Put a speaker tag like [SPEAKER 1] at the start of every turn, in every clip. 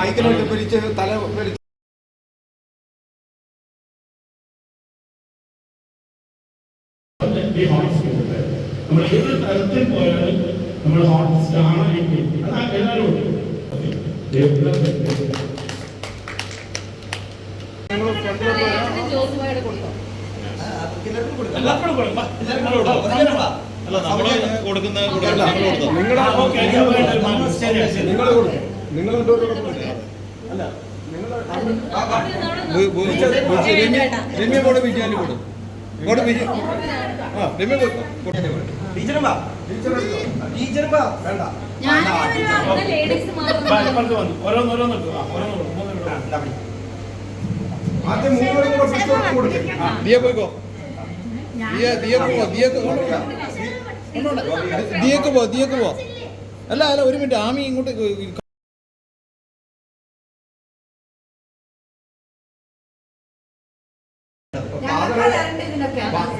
[SPEAKER 1] മൈക്കിലോട്ട് പിടിച്ച് തല പിടിച്ച്
[SPEAKER 2] നമ്മൾ ഏത് തരത്തിൽ പോയാലും നമ്മൾ ഹോണസ്റ്റ് ആണ് എങ്കിൽ അത് എല്ലാവരും ഉണ്ട്.
[SPEAKER 3] അല്ല അല്ല ഒരു മിനിറ്റ് ആമി ഇങ്ങോട്ട്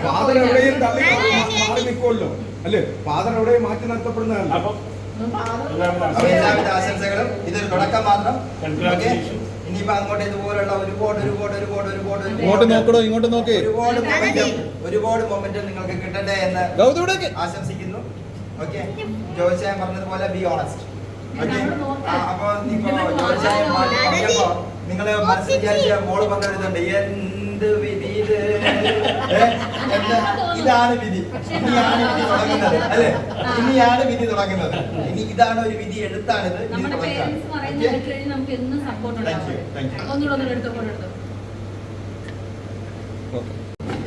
[SPEAKER 1] ഫാദർ എവിടെയും മാറി നിൽക്കുമല്ലോ അല്ലേ? ഫാദർ എവിടെയും മാറ്റി നിർത്തപ്പെടുന്നതല്ല.
[SPEAKER 4] എല്ലാവിധ ആശംസകളും. ഇതൊരു തുടക്കം മാത്രം. ഇനിയിപ്പോ അങ്ങോട്ട് ഇതുപോലുള്ള ഒരുപാട് മൊമെന്റ് നിങ്ങൾക്ക് കിട്ടട്ടെ എന്ന് ആശംസിക്കുന്നു. ഓക്കെ, ജോയിച്ചായൻ പറഞ്ഞതുപോലെ ബി ഓണസ്റ്റ്. ഓക്കെ, അപ്പൊ ജോയിച്ചായൻ പറഞ്ഞപ്പോ നിങ്ങള് മനസ്സിൽ വിചാരിച്ച മോള് പറഞ്ഞിട്ടുണ്ട് എന്ത് വിധി ഇത്, ഇതാണ് വിധി, ഇനിയാണ് വിധി തുടങ്ങുന്നത് അല്ലെ? ഇനിയാണ് വിധി തുടങ്ങുന്നത്. ഇനി ഇതാണ് ഒരു വിധി എടുത്താണിത്.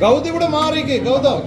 [SPEAKER 3] ഗൗതം ഇവിടെ മാറിക്ക്. ഗൗതം